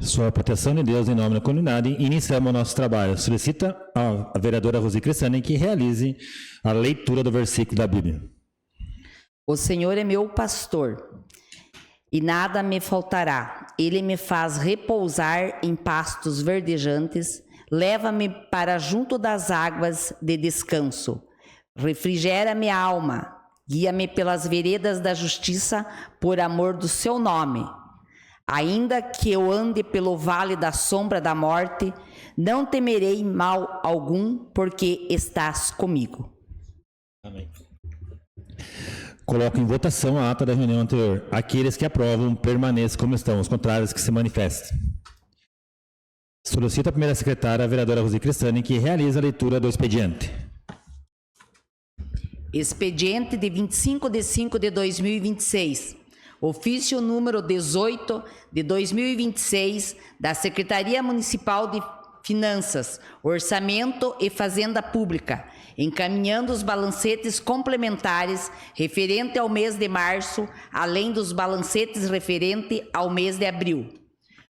Sua proteção de Deus em nome da comunidade, iniciamos o nosso trabalho. Solicita a vereadora Rosi Cressani que realize a leitura do versículo da Bíblia. O Senhor é meu pastor, e nada me faltará. Ele me faz repousar em pastos verdejantes, leva-me para junto das águas de descanso. Refrigera minha alma, guia-me pelas veredas da justiça, por amor do seu nome. Ainda que eu ande pelo vale da sombra da morte, não temerei mal algum, porque estás comigo. Amém. Coloco em votação a ata da reunião anterior. Aqueles que aprovam, permaneçam como estão. Os contrários, que se manifestem. Solicito a primeira secretária, a vereadora Rosi Cressani, que realize a leitura do expediente. Expediente de 25 de 5 de 2026. Ofício número 18 de 2026 da Secretaria Municipal de Finanças, Orçamento e Fazenda Pública, encaminhando os balancetes complementares referente ao mês de março, além dos balancetes referente ao mês de abril.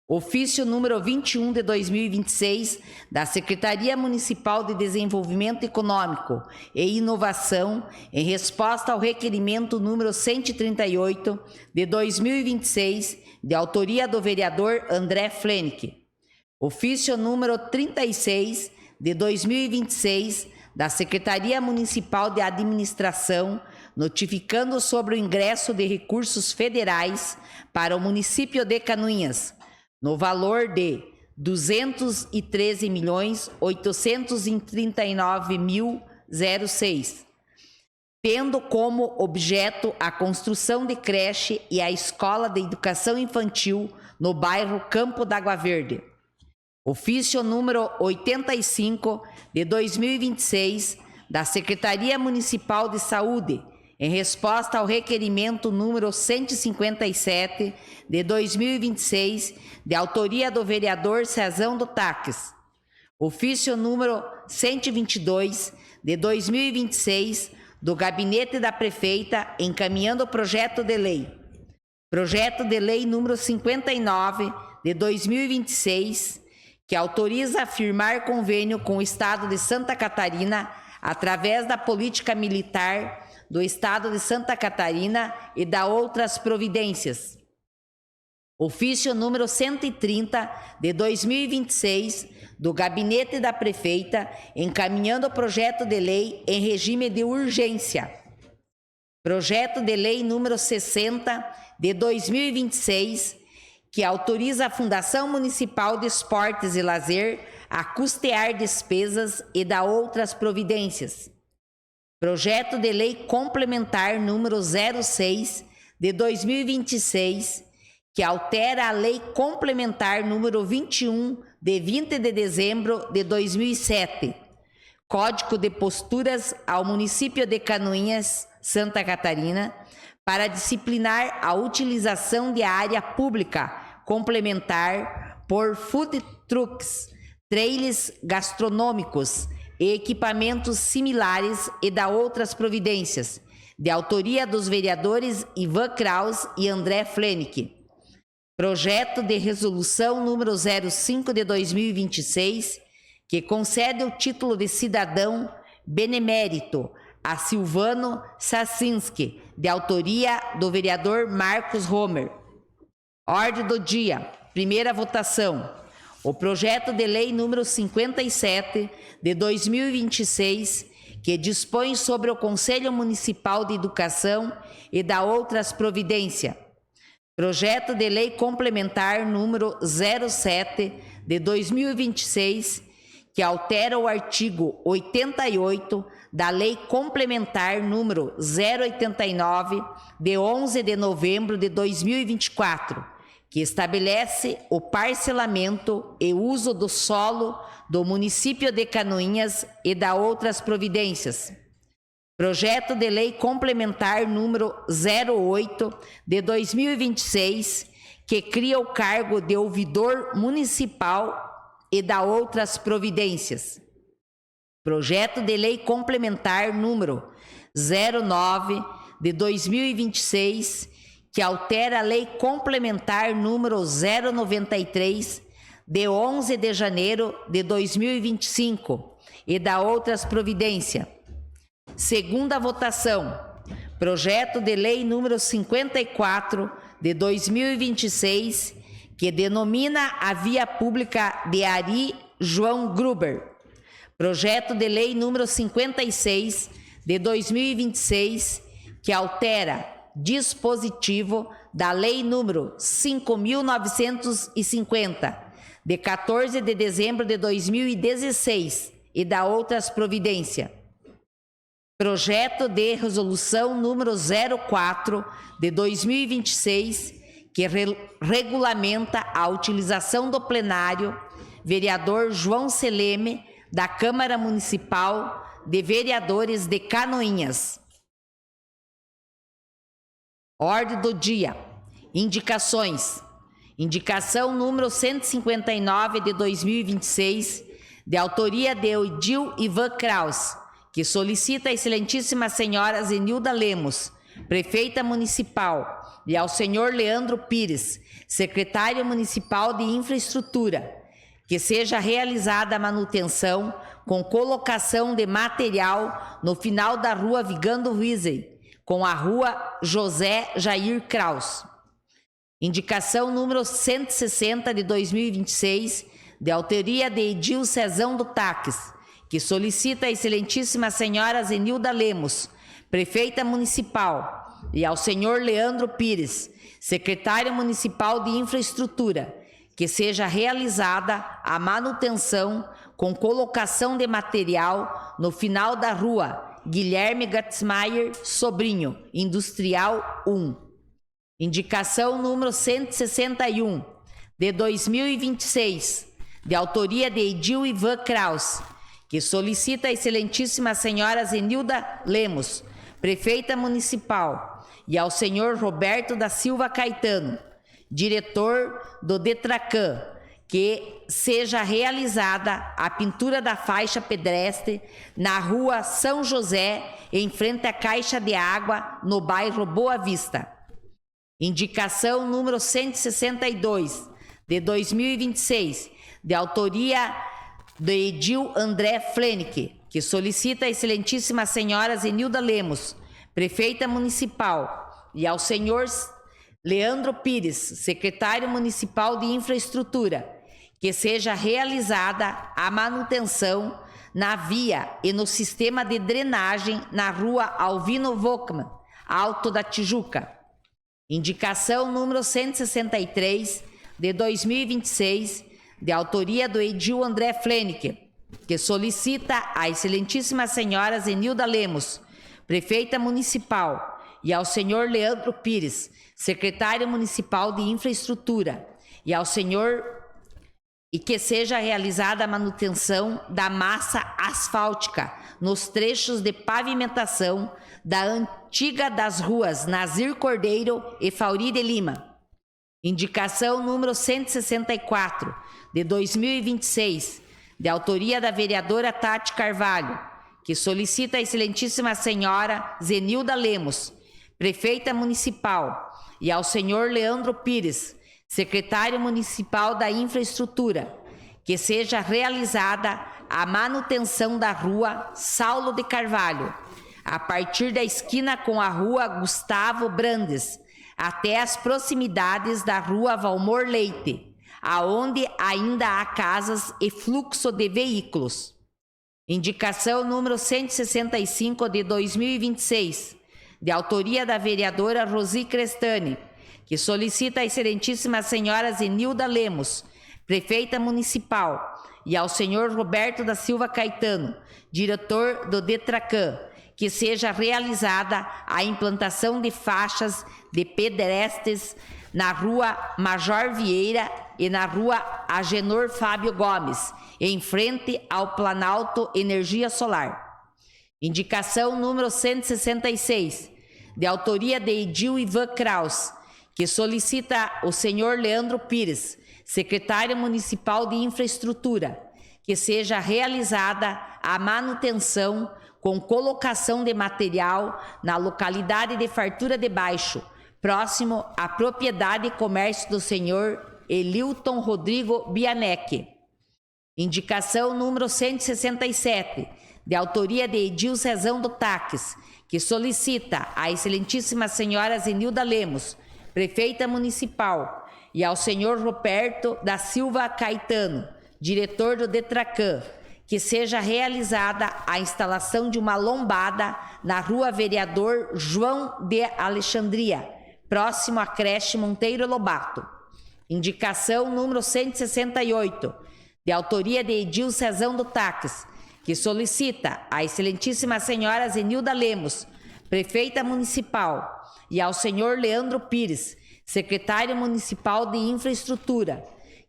Ofício número 21 de 2026 da Secretaria Municipal de Desenvolvimento Econômico e Inovação, em resposta ao requerimento número 138 de 2026, de autoria do vereador André Flenick. Ofício número 36 de 2026 da Secretaria Municipal de Administração, notificando sobre o ingresso de recursos federais para o município de Canoinhas, no valor de R$ 213.839.006, tendo como objeto a construção de creche e a escola de educação infantil no bairro Campo d'Água Verde. Ofício número 85 de 2026 da Secretaria Municipal de Saúde, em resposta ao requerimento número 157 de 2026, de autoria do vereador Cezão do Taques. Ofício número 122 de 2026, do Gabinete da Prefeita, encaminhando o projeto de lei. Projeto de lei número 59 de 2026, que autoriza a firmar convênio com o Estado de Santa Catarina, através da política militar do Estado de Santa Catarina e da outras providências. Ofício número 130 de 2026, do Gabinete da Prefeita, encaminhando o projeto de lei em regime de urgência. Projeto de lei número 60 de 2026, que autoriza a Fundação Municipal de Esportes e Lazer a custear despesas e da outras providências. Projeto de lei complementar número 06 de 2026, que altera a lei complementar número 21 de 20 de dezembro de 2007, Código de Posturas ao município de Canoinhas, Santa Catarina, para disciplinar a utilização de área pública complementar por food trucks, trailers gastronômicos e equipamentos similares e da outras providências, de autoria dos vereadores Ivan Kraus e André Flenick. Projeto de resolução número 05 de 2026, que concede o título de cidadão benemérito a Silvano Sacinski, de autoria do vereador Marcos Homer. Ordem do dia. Primeira votação. O projeto de lei número 57 de 2026, que dispõe sobre o Conselho Municipal de Educação e da outras providências. Projeto de lei complementar número 07 de 2026, que altera o artigo 88 da Lei Complementar número 089 de 11 de novembro de 2024, que estabelece o parcelamento e uso do solo do município de Canoinhas e da outras providências. Projeto de lei complementar número 08 de 2026, que cria o cargo de ouvidor municipal e da outras providências. Projeto de lei complementar número 09 de 2026, que altera a Lei Complementar número 093, de 11 de janeiro de 2025, e dá outras providências. Segunda votação, projeto de lei número 54 de 2026, que denomina a via pública de Ari João Gruber. Projeto de lei número 56 de 2026, que altera dispositivo da lei número 5.950, de 14 de dezembro de 2016, e dá outras providências. Projeto de resolução número 04 de 2026, que regulamenta a utilização do plenário, vereador João Seleme, da Câmara Municipal de Vereadores de Canoinhas. Ordem do dia. Indicações. Indicação número 159 de 2026, de autoria de Odil Ivan Kraus, que solicita a excelentíssima senhora Zenilda Lemos, prefeita municipal, e ao senhor Leandro Pires, secretário municipal de infraestrutura, que seja realizada a manutenção com colocação de material no final da rua Vigando Rizzi, com a rua José Jair Kraus. Indicação número 160 de 2026, de autoria de Edil Cezão do Taques, que solicita a excelentíssima senhora Zenilda Lemos, prefeita municipal, e ao senhor Leandro Pires, secretário municipal de infraestrutura, que seja realizada a manutenção com colocação de material no final da rua Guilherme Gatzmaier Sobrinho, Industrial 1. Indicação número 161, de 2026, de autoria de Edil Ivan Kraus, que solicita a excelentíssima senhora Zenilda Lemos, prefeita municipal, e ao senhor Roberto da Silva Caetano, diretor do Detracan, que seja realizada a pintura da faixa pedestre na rua São José, em frente à Caixa de Água, no bairro Boa Vista. Indicação número 162, de 2026, de autoria de Edil André Flenick, que solicita a excelentíssima senhora Zenilda Lemos, prefeita municipal, e ao senhor Leandro Pires, secretário municipal de infraestrutura, que seja realizada a manutenção na via e no sistema de drenagem na rua Alvino Volkmann, Alto da Tijuca. Indicação número 163, de 2026, de autoria do Edil André Flenick, que solicita a excelentíssima senhora Zenilda Lemos, prefeita municipal, e ao senhor Leandro Pires, secretário municipal de infraestrutura, e ao senhor e que seja realizada a manutenção da massa asfáltica nos trechos de pavimentação da antiga das ruas Nazir Cordeiro e Fauri de Lima. Indicação número 164, de 2026, de autoria da vereadora Tati Carvalho, que solicita a excelentíssima senhora Zenilda Lemos, prefeita municipal, e ao senhor Leandro Pires, secretário municipal da infraestrutura, que seja realizada a manutenção da rua Saulo de Carvalho, a partir da esquina com a rua Gustavo Brandes, até as proximidades da rua Valmor Leite, aonde ainda há casas e fluxo de veículos. Indicação número 165 de 2026, de autoria da vereadora Rosi Crestani, que solicita a excelentíssima senhora Zenilda Lemos, prefeita municipal, e ao senhor Roberto da Silva Caetano, diretor do Detracan, que seja realizada a implantação de faixas de pedestres na rua Major Vieira e na rua Agenor Fábio Gomes, em frente ao Planalto Energia Solar. Indicação número 166, de autoria de Edil Ivan Kraus, que solicita o senhor Leandro Pires, secretário municipal de infraestrutura, que seja realizada a manutenção com colocação de material na localidade de Fartura de Baixo, próximo à propriedade e comércio do senhor Elilton Rodrigo Bianec. Indicação número 167, de autoria de Edil Cezão do Taques, que solicita à excelentíssima senhora Zenilda Lemos, prefeita municipal, e ao senhor Roberto da Silva Caetano, diretor do Detracan, que seja realizada a instalação de uma lombada na rua Vereador João de Alexandria, próximo à creche Monteiro Lobato. Indicação número 168, de autoria de Edil Cezão do Taques, que solicita à excelentíssima senhora Zenilda Lemos, prefeita municipal, e ao senhor Leandro Pires, secretário municipal de infraestrutura,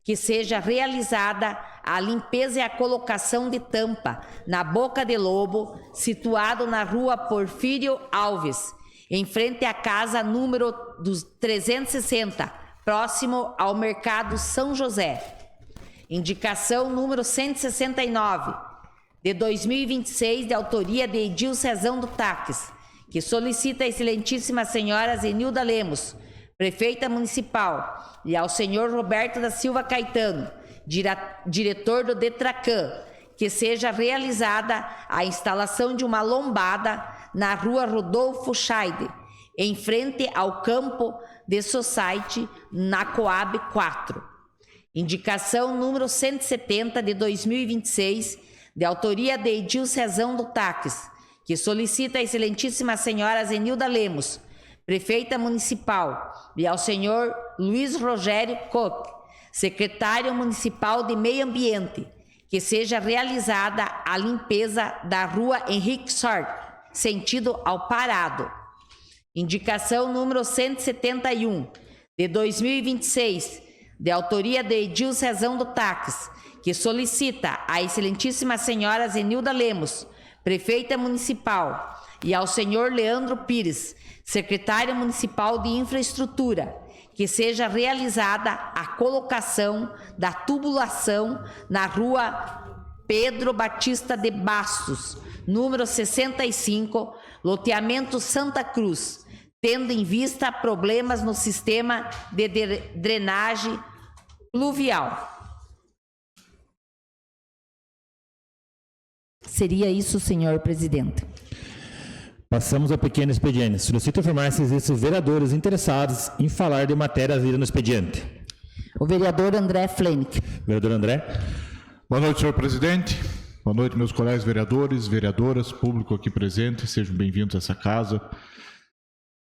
que seja realizada a limpeza e a colocação de tampa na Boca de Lobo, situado na rua Porfírio Alves, em frente à casa número 360, próximo ao Mercado São José. Indicação número 169, de 2026, de autoria de Edil Cezão do Taques, que solicita à excelentíssima senhora Zenilda Lemos, prefeita municipal, e ao senhor Roberto da Silva Caetano, diretor do Detracan, que seja realizada a instalação de uma lombada na rua Rodolfo Scheide, em frente ao campo de Society, na Coab 4. Indicação número 170, de 2026, de autoria de Edil Cezão do Taques, que solicita à excelentíssima senhora Zenilda Lemos, prefeita municipal, e ao senhor Luiz Rogério Koch, secretário municipal de Meio Ambiente, que seja realizada a limpeza da rua Henrique Sort, sentido ao Parado. Indicação número 171, de 2026, de autoria de Edil Cezão do Taques, que solicita à excelentíssima senhora Zenilda Lemos, prefeita municipal, e ao senhor Leandro Pires, secretário municipal de infraestrutura, que seja realizada a colocação da tubulação na rua Pedro Batista de Bastos, número 65, loteamento Santa Cruz, tendo em vista problemas no sistema de drenagem pluvial. Seria isso, senhor presidente. Passamos ao pequeno expediente. Solicito informar se existem vereadores interessados em falar de matéria lida no expediente. O vereador André Flenick. Vereador André. Boa noite, senhor presidente. Boa noite, meus colegas vereadores, vereadoras, público aqui presente. Sejam bem-vindos a essa casa.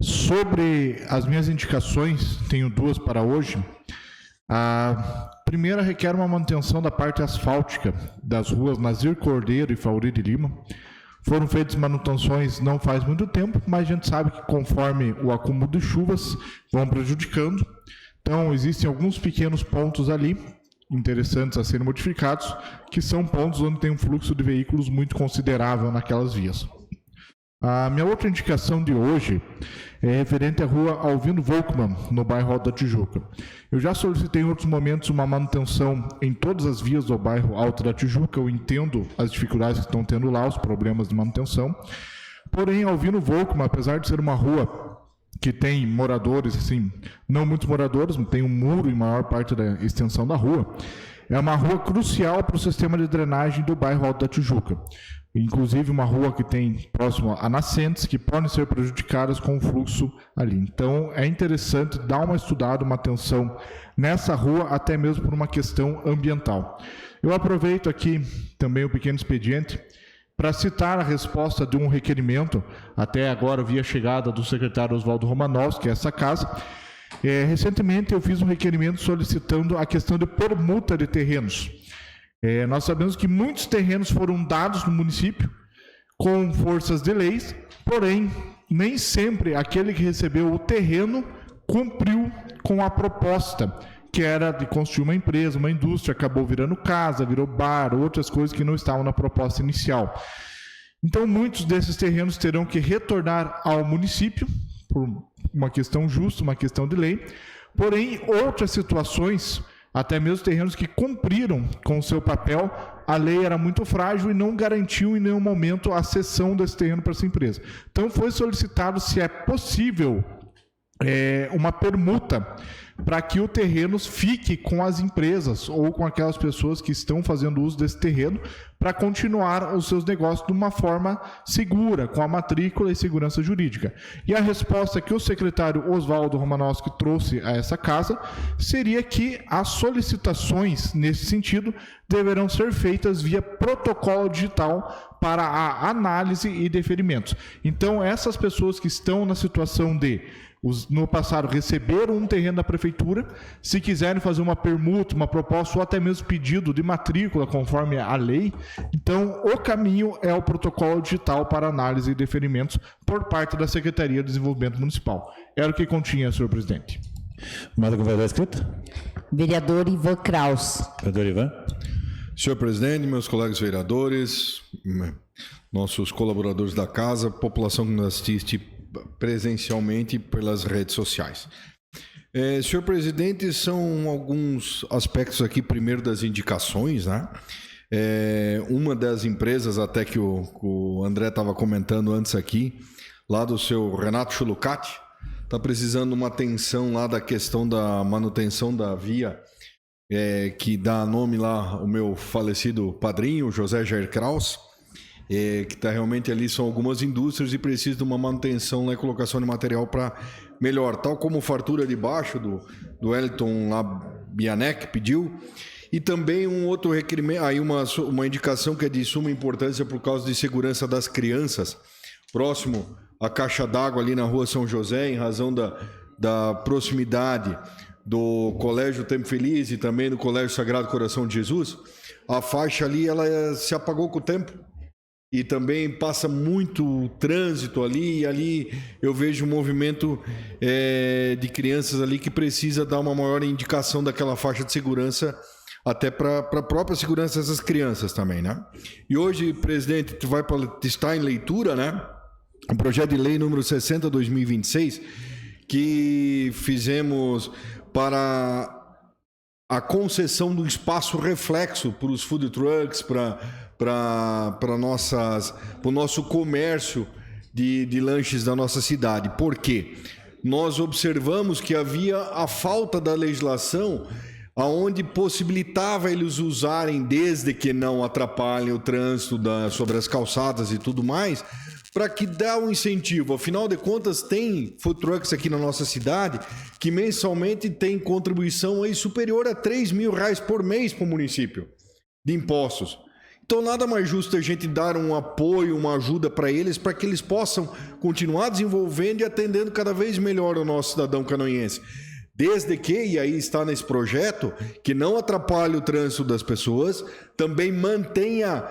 Sobre as minhas indicações, tenho duas para hoje. A primeira requer uma manutenção da parte asfáltica das ruas Nazir Cordeiro e Fauri de Lima. Foram feitas manutenções não faz muito tempo, mas a gente sabe que conforme o acúmulo de chuvas vão prejudicando. Então, existem alguns pequenos pontos ali interessantes a serem modificados, que são pontos onde tem um fluxo de veículos muito considerável naquelas vias. A minha outra indicação de hoje é referente à rua Alvino Volkmann, no bairro Alto da Tijuca. Eu já solicitei em outros momentos uma manutenção em todas as vias do bairro Alto da Tijuca. Eu entendo as dificuldades que estão tendo lá, os problemas de manutenção. Porém, Alvino Volkmann, apesar de ser uma rua que tem moradores, assim, não muitos moradores, tem um muro em maior parte da extensão da rua, é uma rua crucial para o sistema de drenagem do bairro Alto da Tijuca. Inclusive uma rua que tem próximo a nascentes que podem ser prejudicadas com o fluxo ali. Então é interessante dar uma estudada, uma atenção nessa rua, até mesmo por uma questão ambiental. Eu aproveito aqui também o pequeno expediente para citar a resposta de um requerimento, até agora via chegada do secretário Oswaldo Romanovski, essa casa. Recentemente eu fiz um requerimento solicitando a questão de permuta de terrenos. Nós sabemos que muitos terrenos foram dados no município com forças de leis, porém, nem sempre aquele que recebeu o terreno cumpriu com a proposta, que era de construir uma empresa, uma indústria, acabou virando casa, virou bar, outras coisas que não estavam na proposta inicial. Então, muitos desses terrenos terão que retornar ao município, por uma questão justa, uma questão de lei, porém, outras situações, até mesmo terrenos que cumpriram com o seu papel, a lei era muito frágil e não garantiu em nenhum momento a cessão desse terreno para essa empresa. Então foi solicitado se é possível uma permuta para que o terreno fique com as empresas ou com aquelas pessoas que estão fazendo uso desse terreno para continuar os seus negócios de uma forma segura, com a matrícula e segurança jurídica. E a resposta que o secretário Oswaldo Romanowski trouxe a essa casa seria que as solicitações nesse sentido deverão ser feitas via protocolo digital para a análise e deferimentos. Então, essas pessoas que estão na situação de no passado receberam um terreno da prefeitura, se quiserem fazer uma permuta, uma proposta ou até mesmo pedido de matrícula conforme a lei, então o caminho é o protocolo digital para análise e deferimentos por parte da Secretaria de Desenvolvimento Municipal. Era o que continha, senhor presidente. Mais algum vereador inscrito? Vereador Ivan Kraus. Vereador Ivan. Senhor presidente, meus colegas vereadores, nossos colaboradores da casa, população que nos assiste presencialmente pelas redes sociais. Senhor presidente, são alguns aspectos aqui, primeiro das indicações, né? Uma das empresas, até que o André estava comentando antes aqui, lá do seu Renato Chulucati, está precisando uma atenção lá da questão da manutenção da via, que dá nome lá o meu falecido padrinho, José Jair Kraus, que está realmente ali, são algumas indústrias e precisa de uma manutenção e colocação de material para melhor, tal como fartura de baixo do Wellington lá, Bianec pediu, e também um outro requerimento, aí uma indicação que é de suma importância por causa de segurança das crianças, próximo à caixa d'água ali na rua São José, em razão da proximidade do Colégio Tempo Feliz e também do Colégio Sagrado Coração de Jesus, a faixa ali ela se apagou com o tempo, e também passa muito trânsito ali, e ali eu vejo um movimento de crianças ali que precisa dar uma maior indicação daquela faixa de segurança, até para a própria segurança dessas crianças também, né? E hoje, presidente, está em leitura, né? O projeto de lei número 60/2026, que fizemos para a concessão do espaço reflexo para os food trucks, para o nosso comércio de lanches da nossa cidade. Por quê? Nós observamos que havia a falta da legislação aonde possibilitava eles usarem, desde que não atrapalhem o trânsito sobre as calçadas e tudo mais, para que dá um incentivo. Afinal de contas, tem food trucks aqui na nossa cidade que mensalmente tem contribuição aí superior a R$3.000 por mês para o município de impostos. Então, nada mais justo a gente dar um apoio, uma ajuda para eles que eles possam continuar desenvolvendo e atendendo cada vez melhor o nosso cidadão canoense. Desde que, e aí está nesse projeto, que não atrapalhe o trânsito das pessoas, também mantenha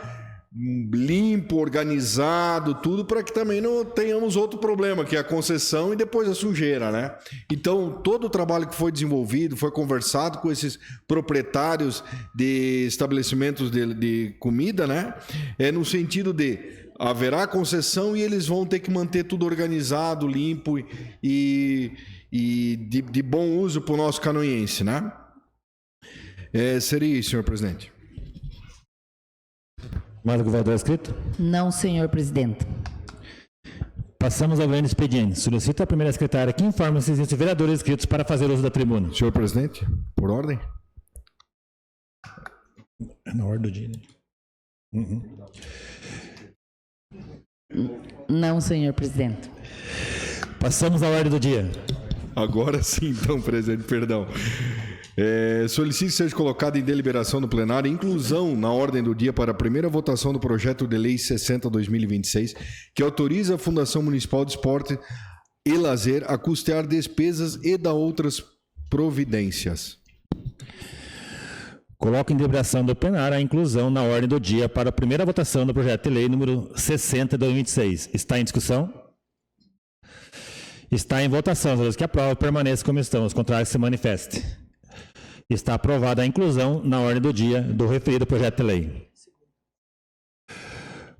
limpo, organizado, tudo, para que também não tenhamos outro problema, que é a concessão e depois a sujeira, né? Então, todo o trabalho que foi desenvolvido, foi conversado com esses proprietários de estabelecimentos de comida, né? No sentido de haverá concessão e eles vão ter que manter tudo organizado, limpo e de bom uso para o nosso canoense, né? Seria isso, senhor presidente. Mais algum vereador inscrito? Não, senhor presidente. Passamos ao grande expediente. Solicito a primeira secretária que informe se existem vereadores inscritos para fazer uso da tribuna. Senhor presidente, por ordem. Na ordem do dia. Não, senhor presidente. Passamos à ordem do dia. Agora sim, então, presidente, perdão. Solicito que seja colocado em deliberação no plenário inclusão na ordem do dia para a primeira votação do projeto de lei 60/2026, que autoriza a Fundação Municipal de Esporte e Lazer a custear despesas e da outras providências. Coloco em deliberação do plenário a inclusão na ordem do dia para a primeira votação do projeto de lei número 60/2026. Está em discussão? Está em votação. Os que aprovam, permaneçam como estão. Os contrários, se manifestem. Está aprovada a inclusão na ordem do dia do referido projeto de lei.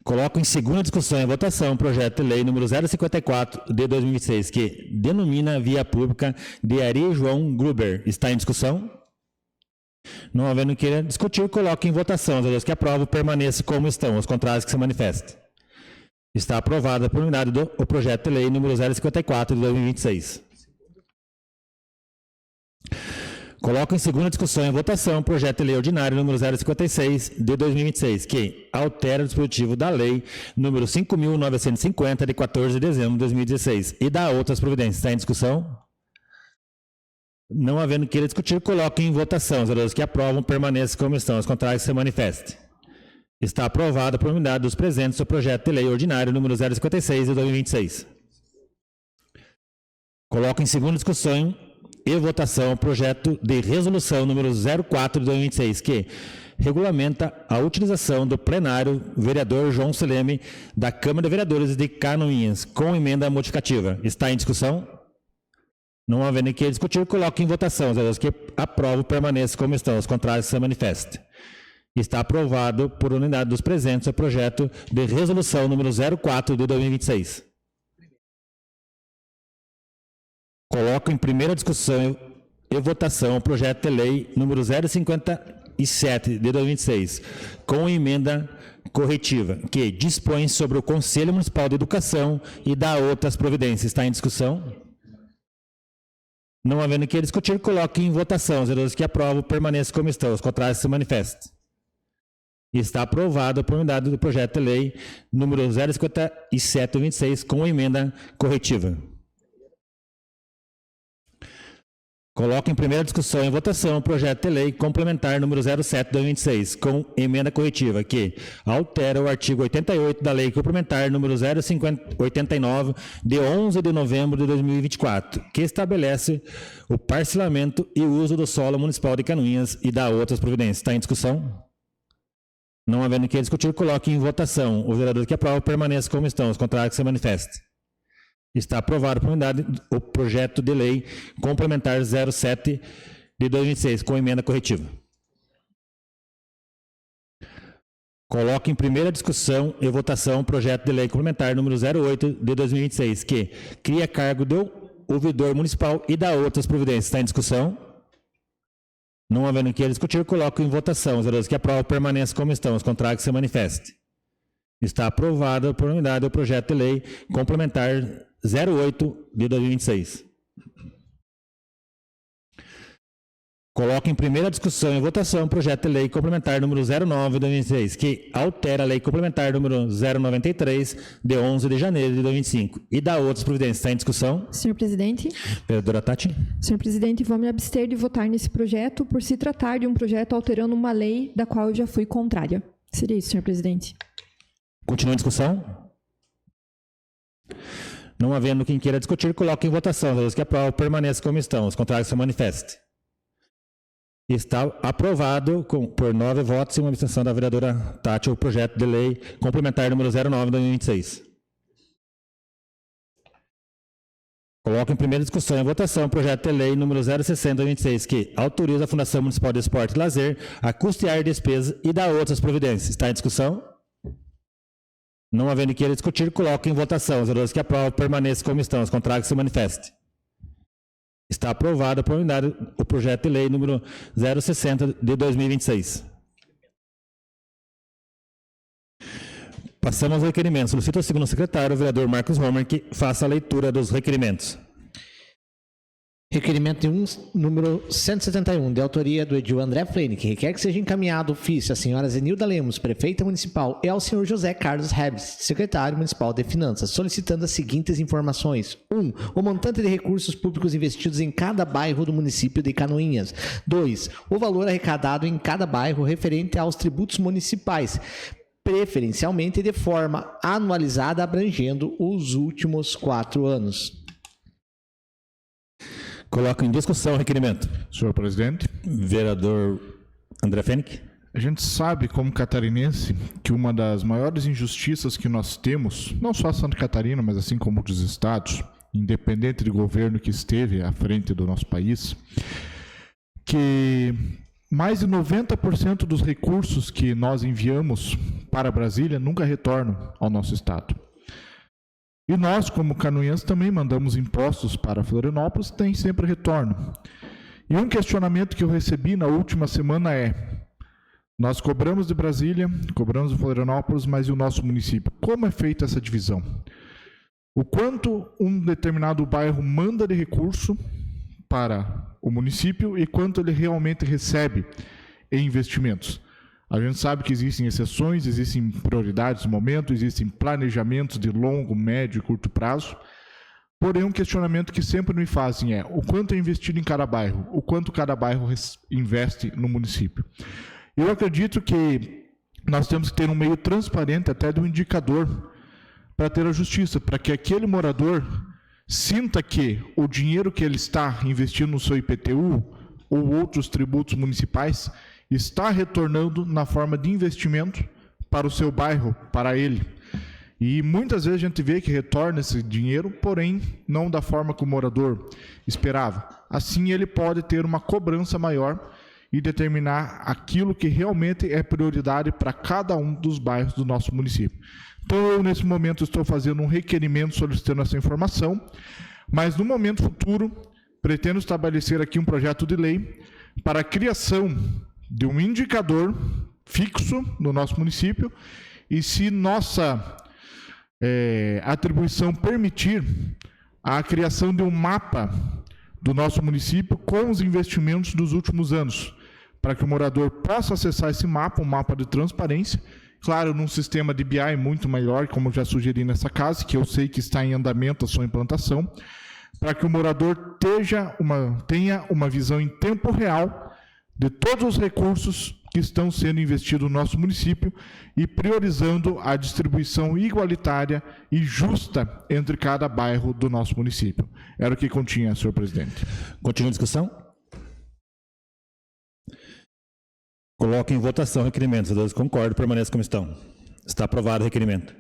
Coloco em segunda discussão e votação o projeto de lei número 054 de 2026, que denomina via pública de Ari João Gruber. Está em discussão? Não havendo queira discutir, coloco em votação. Os que aprovam, permaneçam como estão. Os contrários, que se manifestem. Está aprovada por unanimidade o projeto de lei número 054 de 2026. Coloco em segunda discussão e votação o projeto de lei ordinário número 056 de 2026, que altera o dispositivo da lei número 5.950 de 14 de dezembro de 2016 e dá outras providências. Está em discussão? Não havendo queira discutir, coloco em votação. Os vereadores que aprovam permaneçam como estão. Os contrários se manifestem. Está aprovado por unanimidade dos presentes o projeto de lei ordinário número 056 de 2026. Coloco em segunda discussão e votação o projeto de resolução número 04 de 2026, que regulamenta a utilização do plenário vereador João Seleme da Câmara de Vereadores de Canoinhas, com emenda modificativa. Está em discussão? Não havendo que discutir, coloque em votação. Os vereadores que aprovam permaneçam como estão. Os contrários se manifestem. Está aprovado por unanimidade dos presentes o projeto de resolução número 04 de 2026. Coloco em primeira discussão e votação o projeto de lei número 057 de 2026, com emenda corretiva, que dispõe sobre o Conselho Municipal de Educação e dá outras providências. Está em discussão? Não havendo que discutir, coloque em votação. Os vereadores que aprovam permaneçam como estão. Os contrários se manifestem. Está aprovado por unanimidade do projeto de lei número 057 de 26, com emenda corretiva. Coloco em primeira discussão e votação o projeto de lei complementar número 07 de 2026, com emenda corretiva, que altera o artigo 88 da lei complementar número 089, de 11 de novembro de 2024, que estabelece o parcelamento e uso do solo municipal de Canoinhas e dá outras providências. Está em discussão? Não havendo que discutir, coloque em votação. Os vereadores que aprovam permaneçam como estão. Os contrários se manifestem. Está aprovado por unanimidade o projeto de lei complementar 07 de 2026, com emenda corretiva. Coloco em primeira discussão e votação o projeto de lei complementar número 08 de 2026, que cria cargo do ouvidor municipal e dá outras providências. Está em discussão? Não havendo que discutir, coloco em votação. Os vereadores que aprovam permaneçam como estão. Os contrários se manifestem. Está aprovado por unanimidade o projeto de lei complementar 08 de 2026. Coloco em primeira discussão e votação o projeto de lei complementar número 09 de 2026, que altera a lei complementar número 093 de 11 de janeiro de 2025 e dá outras providências. Está em discussão? Senhor presidente. Vereadora Tati. Senhor presidente, vou me abster de votar nesse projeto por se tratar de um projeto alterando uma lei da qual eu já fui contrária. Seria isso, senhor presidente. Continua a discussão? Não havendo quem queira discutir, coloque em votação. Os que aprovam permaneçam como estão. Os contrários se manifestem. Está aprovado por 9 votos e uma abstenção da vereadora Tati o projeto de lei complementar número 09 de 2026. Coloco em primeira discussão e votação o projeto de lei número 060 de 2026, que autoriza a Fundação Municipal de Esporte e Lazer a custear despesas e dá outras providências. Está em discussão? Não havendo que discutir, coloco em votação. Os vereadores que aprovam permaneçam como estão. Os contrários se manifestem. Está aprovado por unanimidade o projeto de lei número 060 de 2026. Passamos aos requerimentos. Solicito ao segundo secretário, o vereador Marcos Homer, que faça a leitura dos requerimentos. Requerimento número 171, de autoria do edil André Fleine, que requer que seja encaminhado ofício à senhora Zenilda Lemos, prefeita municipal, e ao senhor José Carlos Rebes, secretário municipal de Finanças, solicitando as seguintes informações. 1. O montante de recursos públicos investidos em cada bairro do município de Canoinhas. 2. O valor arrecadado em cada bairro referente aos tributos municipais, preferencialmente de forma anualizada, abrangendo os últimos 4 anos. Coloco em discussão o requerimento. Senhor presidente. Vereador André Fenech. A gente sabe, como catarinense, que uma das maiores injustiças que nós temos, não só Santa Catarina, mas assim como outros estados, independente do governo que esteve à frente do nosso país, que mais de 90% dos recursos que nós enviamos para Brasília nunca retornam ao nosso estado. E nós, como canoinhas, também mandamos impostos para Florianópolis, tem sempre retorno. E um questionamento que eu recebi na última semana é: nós cobramos de Brasília, cobramos de Florianópolis, mas e o nosso município? Como é feita essa divisão? O quanto um determinado bairro manda de recurso para o município e quanto ele realmente recebe em investimentos. A gente sabe que existem exceções, existem prioridades no momento, existem planejamentos de longo, médio e curto prazo. Porém, um questionamento que sempre me fazem é o quanto é investido em cada bairro, o quanto cada bairro investe no município. Eu acredito que nós temos que ter um meio transparente até do indicador para ter a justiça, para que aquele morador sinta que o dinheiro que ele está investindo no seu IPTU ou outros tributos municipais está retornando na forma de investimento para o seu bairro, para ele. E muitas vezes a gente vê que retorna esse dinheiro, porém não da forma que o morador esperava. Assim ele pode ter uma cobrança maior e determinar aquilo que realmente é prioridade para cada um dos bairros do nosso município. Então eu nesse momento estou fazendo um requerimento solicitando essa informação, mas no momento futuro pretendo estabelecer aqui um projeto de lei para a criação de um indicador fixo no nosso município e, se nossa atribuição permitir, a criação de um mapa do nosso município com os investimentos dos últimos anos, para que o morador possa acessar esse mapa, um mapa de transparência, claro, num sistema de BI muito maior, como eu já sugeri nessa casa, que eu sei que está em andamento a sua implantação, para que o morador tenha uma visão em tempo real de todos os recursos que estão sendo investidos no nosso município e priorizando a distribuição igualitária e justa entre cada bairro do nosso município. Era o que continha, senhor presidente. Continua a discussão? Coloque em votação o requerimento. Senadores, concordo, permaneça como estão. Está aprovado o requerimento.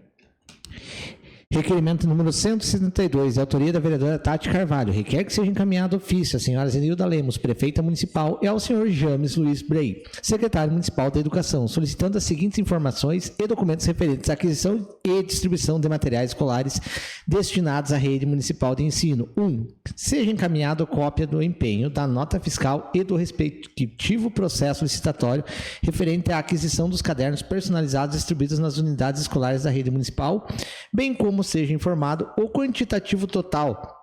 Requerimento número 172, de autoria da vereadora Tati Carvalho. Requer que seja encaminhado ofício à senhora Zenilda Lemos, prefeita municipal, e ao senhor James Luiz Brey, secretário municipal da Educação, solicitando as seguintes informações e documentos referentes à aquisição e distribuição de materiais escolares destinados à rede municipal de ensino. 1. Seja encaminhado cópia do empenho, da nota fiscal e do respectivo processo licitatório referente à aquisição dos cadernos personalizados distribuídos nas unidades escolares da rede municipal, bem como seja informado o quantitativo total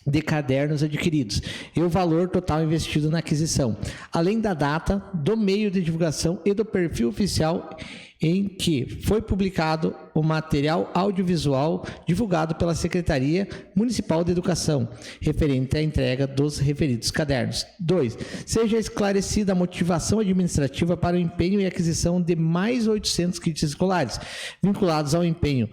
de cadernos adquiridos e o valor total investido na aquisição, além da data, do meio de divulgação e do perfil oficial em que foi publicado o material audiovisual divulgado pela Secretaria Municipal de Educação, referente à entrega dos referidos cadernos. 2. Seja esclarecida a motivação administrativa para o empenho e aquisição de mais 800 kits escolares, vinculados ao empenho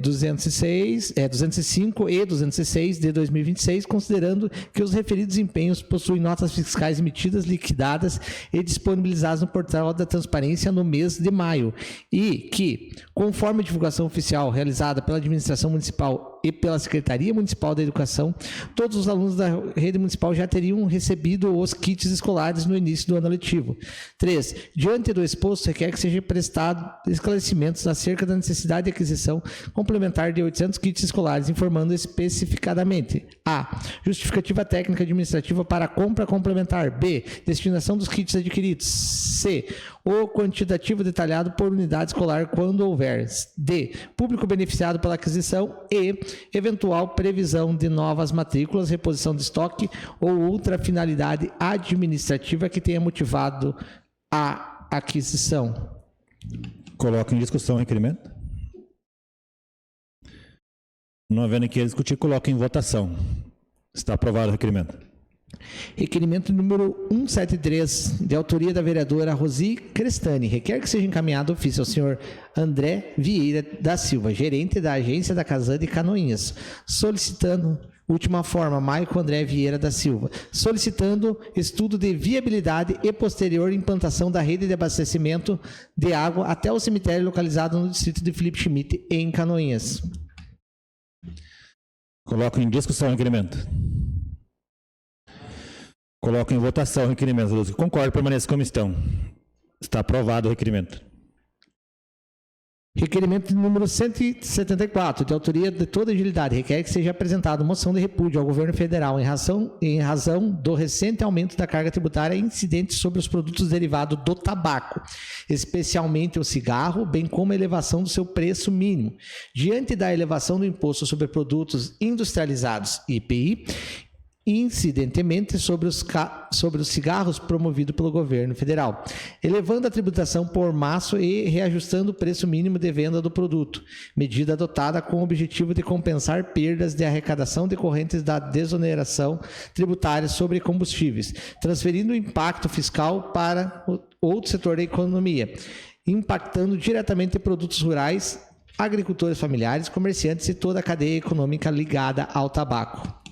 205 e 206 de 2026, considerando que os referidos empenhos possuem notas fiscais emitidas, liquidadas e disponibilizadas no portal da transparência no mês de maio e que, conforme a divulgação oficial realizada pela administração municipal e pela Secretaria Municipal da Educação, todos os alunos da rede municipal já teriam recebido os kits escolares no início do ano letivo. 3. Diante do exposto, requer que seja prestado esclarecimentos acerca da necessidade de aquisição complementar de 800 kits escolares, informando especificadamente: A. Justificativa técnica administrativa para a compra complementar. B. Destinação dos kits adquiridos. C. O quantitativo detalhado por unidade escolar quando houver. D. Público beneficiado pela aquisição. E. Eventual previsão de novas matrículas, reposição de estoque ou outra finalidade administrativa que tenha motivado a aquisição. Coloque em discussão o requerimento. Não havendo que discutir, coloque em votação. Está aprovado o requerimento. Requerimento número 173, de autoria da vereadora Rosi Crestani. Requer que seja encaminhado ofício ao senhor André Vieira da Silva, gerente da agência da Casan de Canoinhas, solicitando, última forma, Maico André Vieira da Silva, solicitando estudo de viabilidade e posterior implantação da rede de abastecimento de água até o cemitério localizado no distrito de Felipe Schmidt, em Canoinhas. Coloco em discussão o requerimento. Coloco em votação o requerimento. Concordo, permaneça como estão. Está aprovado o requerimento. Requerimento número 174, de autoria de toda agilidade, requer que seja apresentada moção de repúdio ao governo federal em razão do recente aumento da carga tributária incidente sobre os produtos derivados do tabaco, especialmente o cigarro, bem como a elevação do seu preço mínimo. Diante da elevação do imposto sobre produtos industrializados, IPI, incidentemente sobre os cigarros promovido pelo governo federal, elevando a tributação por maço e reajustando o preço mínimo de venda do produto, medida adotada com o objetivo de compensar perdas de arrecadação decorrentes da desoneração tributária sobre combustíveis, transferindo o impacto fiscal para outro setor da economia, impactando diretamente produtos rurais, agricultores familiares, comerciantes e toda a cadeia econômica ligada ao tabaco.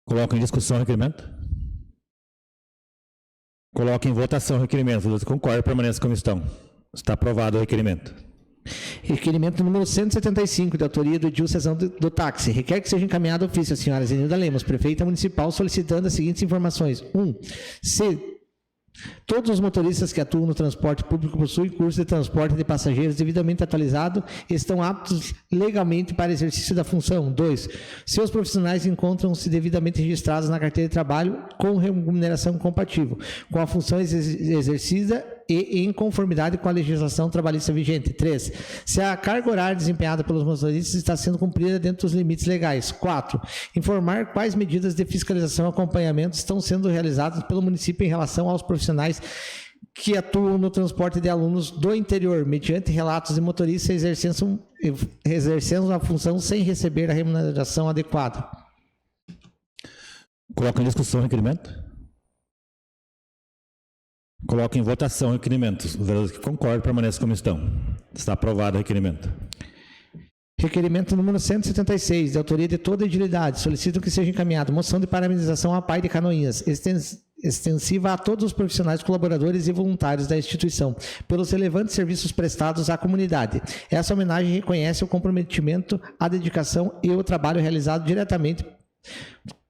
Coloco em discussão o requerimento. Coloco em votação o requerimento. Todos concordam, permaneça como estão. Está aprovado o requerimento. Requerimento número 175, de autoria do Edil Cezão do Táxi. Requer que seja encaminhado ofício à senhora Zenilda Lemos, prefeita municipal, solicitando as seguintes informações. 1. Se todos os motoristas que atuam no transporte público possuem curso de transporte de passageiros devidamente atualizado e estão aptos legalmente para exercício da função. 2. Seus profissionais encontram-se devidamente registrados na carteira de trabalho com remuneração compatível com a função exercida e em conformidade com a legislação trabalhista vigente. 3. Se a carga horária desempenhada pelos motoristas está sendo cumprida dentro dos limites legais. 4. Informar quais medidas de fiscalização e acompanhamento estão sendo realizadas pelo município em relação aos profissionais que atuam no transporte de alunos do interior, mediante relatos de motoristas exercendo a função sem receber a remuneração adequada. Coloco em discussão o requerimento. Coloco em votação o requerimento. Os vereadores que concordam, permaneçam como estão. Está aprovado o requerimento. Requerimento número 176, de autoria de toda a edilidade. Solicito que seja encaminhada moção de parabenização à PAI de Canoinhas, extensiva a todos os profissionais, colaboradores e voluntários da instituição, pelos relevantes serviços prestados à comunidade. Essa homenagem reconhece o comprometimento, a dedicação e o trabalho realizado diretamente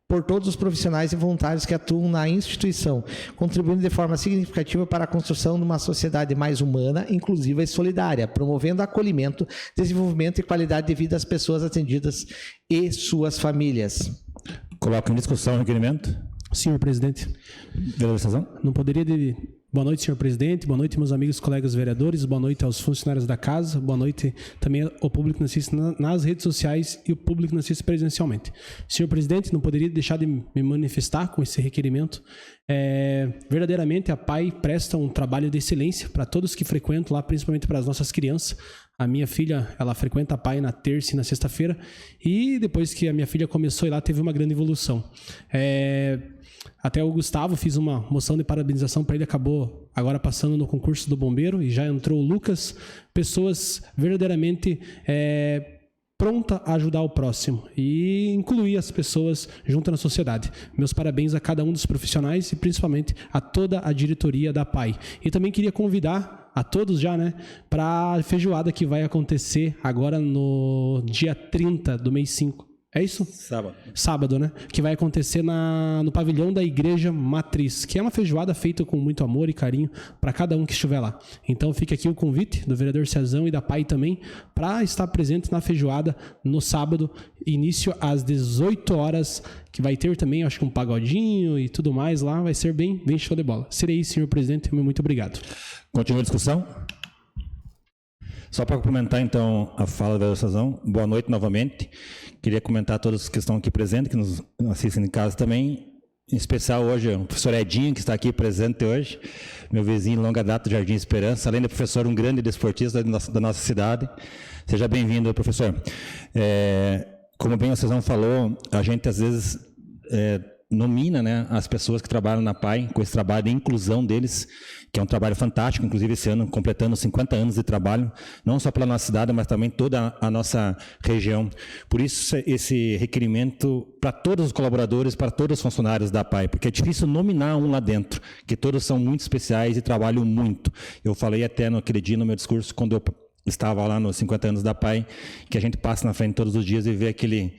por todos os profissionais e voluntários que atuam na instituição, contribuindo de forma significativa para a construção de uma sociedade mais humana, inclusiva e solidária, promovendo acolhimento, desenvolvimento e qualidade de vida às pessoas atendidas e suas famílias. Coloco em discussão o requerimento. Senhor presidente, Vereador Cezão. não poderia... Boa noite, senhor presidente. Boa noite, meus amigos, colegas vereadores. Boa noite aos funcionários da casa. Boa noite também ao público que nos assiste nas redes sociais e o público que nos assiste presencialmente. Senhor presidente, não poderia deixar de me manifestar com esse requerimento. Verdadeiramente, a PAI presta um trabalho de excelência para todos que frequentam lá, principalmente para as nossas crianças. A minha filha, ela frequenta a PAI na terça e na sexta-feira, e depois que a minha filha começou a ir lá, teve uma grande evolução. Até o Gustavo, fiz uma moção de parabenização para ele, acabou agora passando no concurso do bombeiro, e já entrou o Lucas, pessoas verdadeiramente pronta a ajudar o próximo e incluir as pessoas junto na sociedade. Meus parabéns a cada um dos profissionais e principalmente a toda a diretoria da PAI. E também queria convidar a todos já, para a feijoada que vai acontecer agora no dia 30 do mês 5. É isso? Sábado, que vai acontecer no pavilhão da Igreja Matriz, que é uma feijoada feita com muito amor e carinho para cada um que estiver lá. Então fica aqui o convite do vereador Cezão e da PAI também para estar presente na feijoada no sábado, início às 18 horas, que vai ter também, acho que um pagodinho e tudo mais lá, vai ser bem show de bola. Serei isso, senhor presidente, muito obrigado. Continua a discussão. Só para complementar, então, a fala do vereador Cezão, boa noite novamente. Queria comentar a todos que estão aqui presentes, que nos assistem em casa também, em especial hoje o professor Edinho, que está aqui presente hoje, meu vizinho de longa data do Jardim Esperança, além de professor, um grande desportista da nossa cidade. Seja bem-vindo, professor. Como bem o Cezão falou, a gente às vezes nomina as pessoas que trabalham na PAI, com esse trabalho de inclusão deles, que é um trabalho fantástico, inclusive esse ano completando 50 anos de trabalho, não só pela nossa cidade, mas também toda a nossa região. Por isso esse requerimento para todos os colaboradores, para todos os funcionários da PAI, porque é difícil nominar um lá dentro, que todos são muito especiais e trabalham muito. Eu falei até naquele dia no meu discurso, quando eu estava lá nos 50 anos da PAI, que a gente passa na frente todos os dias e vê aquele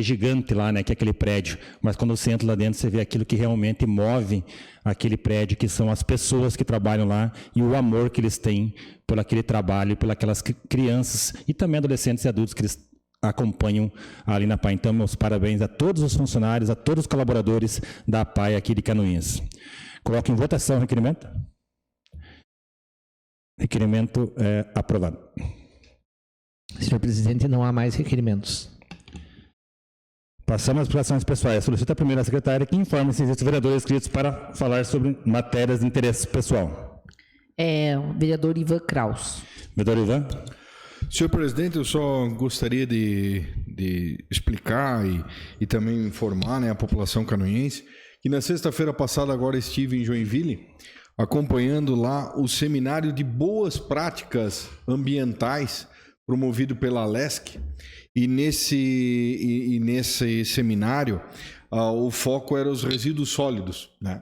gigante lá, que é aquele prédio, mas quando você entra lá dentro, você vê aquilo que realmente move aquele prédio, que são as pessoas que trabalham lá e o amor que eles têm por aquele trabalho, por aquelas crianças e também adolescentes e adultos que eles acompanham ali na PAI. Então, meus parabéns a todos os funcionários, a todos os colaboradores da PAI aqui de Canoinhas. Coloco em votação o requerimento. Requerimento aprovado. Senhor presidente, não há mais requerimentos. Passamos às explicações pessoais. Solicito a primeira secretária que informe se existem vereadores inscritos para falar sobre matérias de interesse pessoal. O vereador Ivan Kraus. Vereador Ivan. Senhor presidente, eu só gostaria de explicar e também informar, né, a população canoinhense que na sexta-feira passada agora estive em Joinville acompanhando lá o seminário de boas práticas ambientais promovido pela Alesc. E nesse seminário, o foco era os resíduos sólidos, né?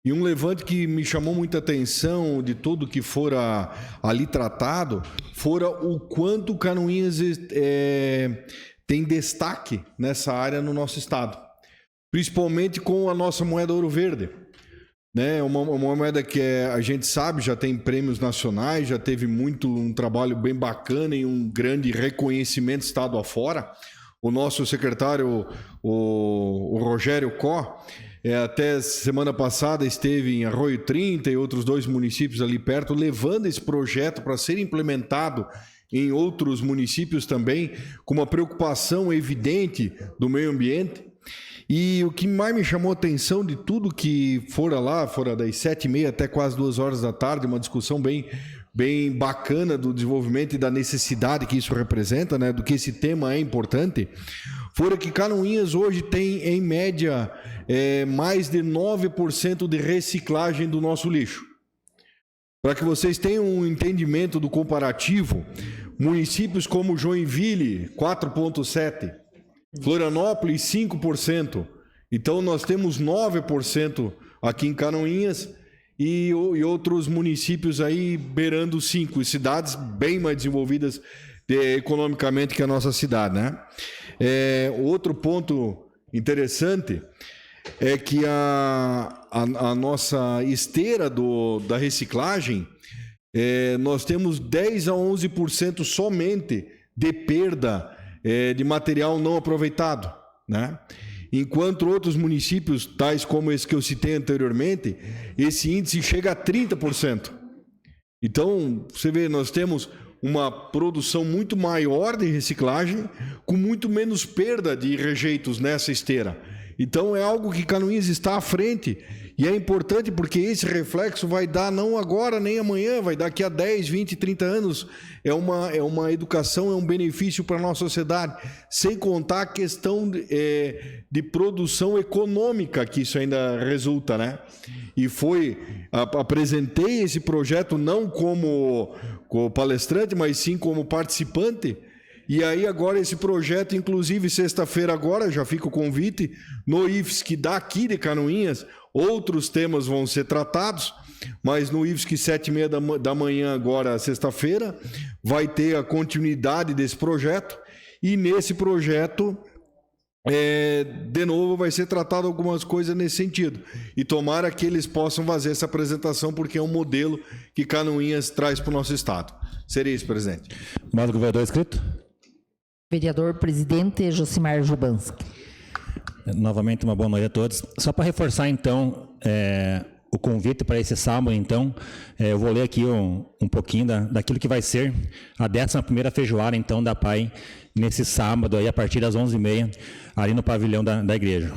E um levante que me chamou muita atenção de tudo que fora ali tratado, fora o quanto Canoinhas tem destaque nessa área no nosso estado. Principalmente com a nossa moeda Ouro Verde. Né, uma moeda que a gente sabe, já tem prêmios nacionais, já teve um trabalho bem bacana e um grande reconhecimento estado afora. O nosso secretário, o Rogério Có, até semana passada esteve em Arroio 30 e outros 2 municípios ali perto, levando esse projeto para ser implementado em outros municípios também, com uma preocupação evidente do meio ambiente. E o que mais me chamou a atenção de tudo que fora das 7h30 até quase 2 horas da tarde, uma discussão bem bacana do desenvolvimento e da necessidade que isso representa, né, do que esse tema é importante, fora que Canoinhas hoje tem, em média, mais de 9% de reciclagem do nosso lixo. Para que vocês tenham um entendimento do comparativo, municípios como Joinville, 4,7%, Florianópolis, 5%. Então, nós temos 9% aqui em Canoinhas e outros municípios aí beirando 5%. E cidades bem mais desenvolvidas economicamente que a nossa cidade, né? Outro ponto interessante é que a nossa esteira da reciclagem, nós temos 10 a 11% somente de perda de material não aproveitado, né? Enquanto outros municípios, tais como esse que eu citei anteriormente, esse índice chega a 30%. Então, você vê, nós temos uma produção muito maior de reciclagem, com muito menos perda de rejeitos nessa esteira. Então, é algo que Canoinhas está à frente. E é importante porque esse reflexo vai dar não agora nem amanhã, vai dar daqui a 10, 20, 30 anos. É uma educação, é um benefício para a nossa sociedade. Sem contar a questão de produção econômica que isso ainda resulta, né? E apresentei esse projeto não como palestrante, mas sim como participante. E aí agora esse projeto, inclusive sexta-feira agora, já fica o convite, no IFSC daqui de Canoinhas, outros temas vão ser tratados, mas no IFSC 7h30 da manhã agora, sexta-feira, vai ter a continuidade desse projeto, e nesse projeto, de novo, vai ser tratado algumas coisas nesse sentido. E tomara que eles possam fazer essa apresentação, porque é um modelo que Canoinhas traz para o nosso estado. Seria isso, presidente. Mais um vereador inscrito? Vereador presidente Josimar Jubanski. Novamente, uma boa noite a todos. Só para reforçar, então, o convite para esse sábado, então, eu vou ler aqui um pouquinho daquilo que vai ser a 11ª feijoada, então, da PAI, nesse sábado, aí, a partir das 11h30, ali no pavilhão da igreja.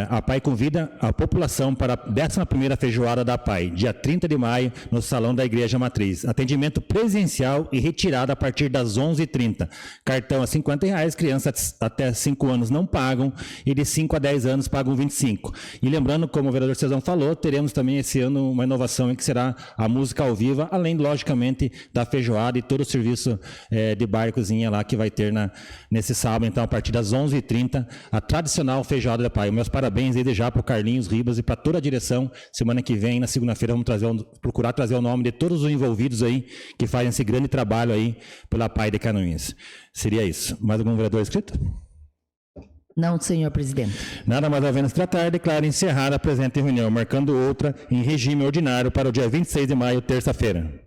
A PAI convida a população para a 11ª feijoada da PAI, dia 30 de maio, no Salão da Igreja Matriz. Atendimento presencial e retirada a partir das 11h30. Cartão a R$50, crianças até 5 anos não pagam e de 5 a 10 anos pagam 25. E lembrando, como o vereador Cezão falou, teremos também esse ano uma inovação que será a música ao vivo, além, logicamente, da feijoada e todo o serviço de barcozinha lá que vai ter nesse sábado, então, a partir das 11h30, a tradicional feijoada da PAI. Meus parabéns desde já para o Carlinhos Ribas e para toda a direção. Semana que vem, na segunda-feira, vamos procurar trazer o nome de todos os envolvidos aí que fazem esse grande trabalho aí pela PAI de Canoinhas. Seria isso. Mais algum vereador inscrito? Não, senhor presidente. Nada mais havendo se tratar, declaro encerrada a presente reunião, marcando outra em regime ordinário para o dia 26 de maio, terça-feira.